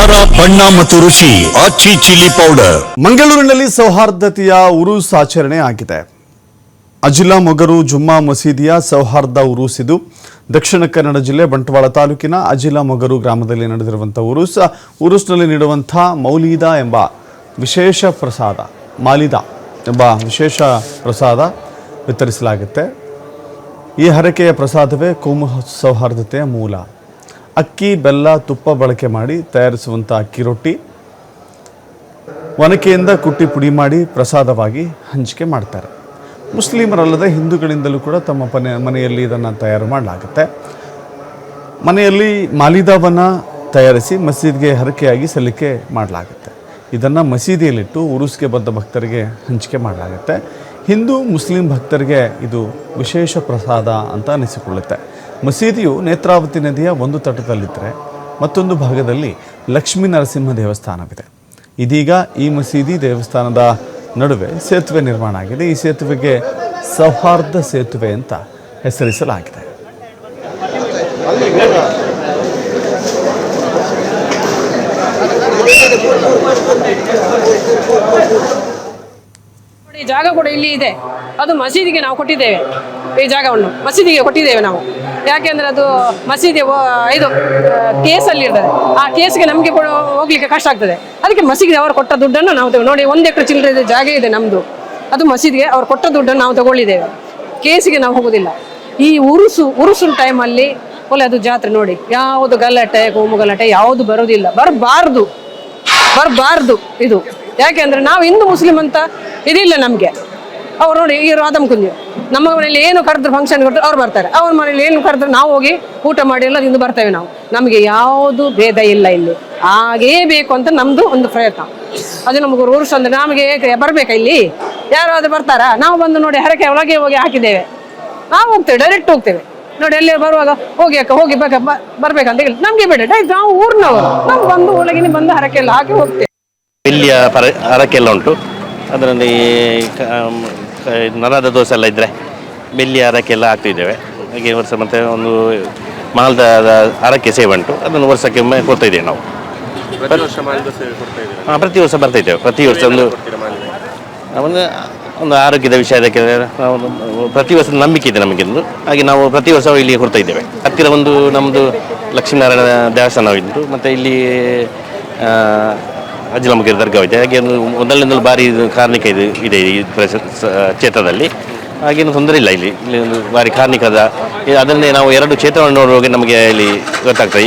ಖಾರ ಬಣ್ಣ ಮತ್ತು ರುಚಿ ಆಚಿ ಚಿಲ್ಲಿ ಪೌಡರ್. ಮಂಗಳೂರಿನಲ್ಲಿ ಸೌಹಾರ್ದತೆಯ ಉರೂಸ್ ಆಚರಣೆ ಆಗಿದೆ. ಅಜಿಲಾ ಮೊಗರು ಜುಮ್ಮಾ ಮಸೀದಿಯ ಸೌಹಾರ್ದ ಉರೂಸ್ ಇದು. ದಕ್ಷಿಣ ಕನ್ನಡ ಜಿಲ್ಲೆ ಬಂಟ್ವಾಳ ತಾಲೂಕಿನ ಅಜಿಲಾ ಮೊಗರು ಗ್ರಾಮದಲ್ಲಿ ನಡೆದಿರುವಂತಹ ಉರೂಸ್ನಲ್ಲಿ ನೀಡುವಂತಹ ಮೌಲೀದಾ ಎಂಬ ವಿಶೇಷ ಪ್ರಸಾದ ವಿತರಿಸಲಾಗುತ್ತೆ. ಈ ಹರಕೆಯ ಪ್ರಸಾದವೇ ಕೋಮು ಸೌಹಾರ್ದತೆಯ ಮೂಲ. ಅಕ್ಕಿ, ಬೆಲ್ಲ, ತುಪ್ಪ ಬಳಕೆ ಮಾಡಿ ತಯಾರಿಸುವಂಥ ಅಕ್ಕಿ ರೊಟ್ಟಿ ಒನಕೆಯಿಂದ ಕುಟ್ಟಿ ಪುಡಿ ಮಾಡಿ ಪ್ರಸಾದವಾಗಿ ಹಂಚಿಕೆ ಮಾಡ್ತಾರೆ. ಮುಸ್ಲಿಮರಲ್ಲದೆ ಹಿಂದೂಗಳಿಂದಲೂ ಕೂಡ ತಮ್ಮ ಮನೆಯಲ್ಲಿ ಇದನ್ನು ತಯಾರು ಮಾಡಲಾಗುತ್ತೆ. ಮನೆಯಲ್ಲಿ ಮಾಲಿದಾವನ್ನು ತಯಾರಿಸಿ ಮಸೀದಿಗೆ ಹರಕೆಯಾಗಿ ಸಲ್ಲಿಕೆ ಮಾಡಲಾಗುತ್ತೆ. ಇದನ್ನು ಮಸೀದಿಯಲ್ಲಿಟ್ಟು ಉರುಸ್ಗೆ ಬಂದ ಭಕ್ತರಿಗೆ ಹಂಚಿಕೆ ಮಾಡಲಾಗುತ್ತೆ. ಹಿಂದೂ ಮುಸ್ಲಿಂ ಭಕ್ತರಿಗೆ ಇದು ವಿಶೇಷ ಪ್ರಸಾದ ಅಂತ ಅನಿಸಿಕೊಳ್ಳುತ್ತೆ. ಮಸೀದಿಯು ನೇತ್ರಾವತಿ ನದಿಯ ಒಂದು ತಟದಲ್ಲಿದ್ದರೆ ಮತ್ತೊಂದು ಭಾಗದಲ್ಲಿ ಲಕ್ಷ್ಮೀ ನರಸಿಂಹ ದೇವಸ್ಥಾನವಿದೆ. ಇದೀಗ ಈ ಮಸೀದಿ ದೇವಸ್ಥಾನದ ನಡುವೆ ಸೇತುವೆ ನಿರ್ಮಾಣ ಆಗಿದೆ. ಈ ಸೇತುವೆಗೆ ಸೌಹಾರ್ದ ಸೇತುವೆ ಅಂತ ಹೆಸರಿಸಲಾಗಿದೆ. ಈ ಜಾಗ ಕೂಡ ಇಲ್ಲಿ ಇದೆ. ಅದು ಮಸೀದಿಗೆ ನಾವು ಕೊಟ್ಟಿದ್ದೇವೆ. ಈ ಜಾಗವನ್ನು ಮಸೀದಿಗೆ ಕೊಟ್ಟಿದ್ದೇವೆ ನಾವು. ಯಾಕೆಂದ್ರೆ ಅದು ಮಸೀದಿ ಇದು ಕೇಸಲ್ಲಿ ಇರ್ತದೆ. ಆ ಕೇಸ್ಗೆ ನಮಗೆ ಹೋಗ್ಲಿಕ್ಕೆ ಕಷ್ಟ ಆಗ್ತದೆ. ಅದಕ್ಕೆ ಮಸೀದಿಗೆ ಅವರು ಕೊಟ್ಟ ದುಡ್ಡನ್ನು ನಾವು ನೋಡಿ, 1 ಎಕರೆ ಚಿಲ್ಲರೆ ಜಾಗ ಇದೆ ನಮ್ದು. ಅದು ಮಸೀದಿಗೆ ಅವ್ರು ಕೊಟ್ಟ ದುಡ್ಡನ್ನು ನಾವು ತಗೊಳ್ಳಿದ್ದೇವೆ. ಕೇಸಿಗೆ ನಾವು ಹೋಗುದಿಲ್ಲ. ಈ ಉರುಸಿನ ಟೈಮಲ್ಲಿ ಒಳ್ಳೆ ಅದು ಜಾತ್ರೆ ನೋಡಿ, ಯಾವುದು ಗಲಾಟೆ ಕೋಮು ಗಲಾಟೆ ಯಾವುದು ಬರೋದಿಲ್ಲ, ಬರಬಾರ್ದು ಇದು. ಯಾಕೆಂದ್ರೆ ನಾವು ಹಿಂದೂ ಮುಸ್ಲಿಂ ಅಂತ ಇದಿಲ್ಲ ನಮಗೆ. ಅವ್ರು ನೋಡಿ, ಈ ರಾಧಮ್ ಕುಂಜು ನಮ್ಮ ಮನೆಯಲ್ಲಿ ಏನು ಕರೆದ್ರು ಫಂಕ್ಷನ್ ಕೊಟ್ಟರು ಅವ್ರು ಬರ್ತಾರೆ. ಅವ್ರ ಮನೇಲಿ ಏನು ಕರೆದ್ರು ನಾವು ಹೋಗಿ ಊಟ ಮಾಡಿ ಎಲ್ಲ ತಿಂದು ಬರ್ತೇವೆ. ನಮಗೆ ಯಾವುದು ಭೇದ ಇಲ್ಲ ಇಲ್ಲಿ. ಹಾಗೇ ಬೇಕು ಅಂತ ನಮ್ದು ಒಂದು ಪ್ರಯತ್ನ. ಅದು ನಮಗೆ ರೂಲ್ಸ್ ಅಂದ್ರೆ ನಮಗೆ ಬರ್ಬೇಕಾ ಇಲ್ಲಿ? ಯಾರಾದ್ರೂ ಬರ್ತಾರಾ? ನಾವು ಬಂದು ನೋಡಿ ಹರಕೆ ಒಳಗೆ ಹೋಗಿ ಹಾಕಿದ್ದೇವೆ. ನಾವು ಹೋಗ್ತೇವೆ, ಡೈರೆಕ್ಟ್ ಹೋಗ್ತೇವೆ. ನೋಡಿ ಅಲ್ಲಿ ಬರುವಾಗ ಹೋಗಿ ಅಕ್ಕ ಹೋಗಿ ಬರ್ಬೇಕಂತ ಹೇಳಿ ನಮ್ಗೆ ಬೇಡ, ಡೈರೆಕ್ಟ್ ನಾವು ಊರಿನವರು ನಾವು ಬಂದು ಒಳಗಿನ ಬಂದು ಹರಕೆ ಎಲ್ಲ ಹಾಕಿ ಹೋಗ್ತೇವೆ. ಬೆಳ್ಳಿಯ ಹರಕೆ ಎಲ್ಲ ಉಂಟು. ಅದರಲ್ಲಿ ನರದ ದೋಸೆ ಎಲ್ಲ ಇದ್ದರೆ ಬೆಳ್ಳಿಯ ಹರಕೆ ಎಲ್ಲ ಹಾಕ್ತಿದ್ದೇವೆ. ಹಾಗೆ ವರ್ಷ ಮತ್ತು ಒಂದು ಮಾಲ್ದ ಹರಕೆ ಸೇವೆ ಉಂಟು. ಅದನ್ನು ವರ್ಷಕ್ಕೆ ಒಮ್ಮೆ ಕೊಡ್ತಾ ಇದ್ದೇವೆ ನಾವು. ಪ್ರತಿ ವರ್ಷ ಬರ್ತಾಯಿದ್ದೇವೆ. ಪ್ರತಿ ವರ್ಷ ಒಂದು ಆರೋಗ್ಯದ ವಿಷಯದಕ್ಕೆ ನಾವು ಪ್ರತಿ ವರ್ಷ ನಂಬಿಕೆ ಇದೆ ನಮಗಿಂದು. ಹಾಗೆ ನಾವು ಪ್ರತಿ ವರ್ಷ ಇಲ್ಲಿ ಕೊಡ್ತಾ ಇದ್ದೇವೆ. ಹತ್ತಿರ ಒಂದು ನಮ್ಮದು ಲಕ್ಷ್ಮೀನಾರಾಯಣ ದೇವಸ್ಥಾನ ಇದ್ದು, ಮತ್ತು ಇಲ್ಲಿ ಅಜಿಲಾ ಮೊಗರು ದರ್ಗಾ ಇದೆ. ಹಾಗೆ ಮೊದಲಿನಿಂದಲೂ ಭಾರಿ ಕಾರ್ಮಿಕ ಇದೆ ಈ ಕ್ಷೇತ್ರದಲ್ಲಿ. ಹಾಗೇನು ತೊಂದರೆ ಇಲ್ಲ. ಇಲ್ಲಿ ಒಂದು ಭಾರಿ ಕಾರ್ಮಿಕದ ಅದನ್ನೇ ನಾವು 2 ಕ್ಷೇತ್ರವನ್ನು ನೋಡುವಾಗ ನಮಗೆ ಇಲ್ಲಿ ಗೊತ್ತಾಗ್ತದೆ.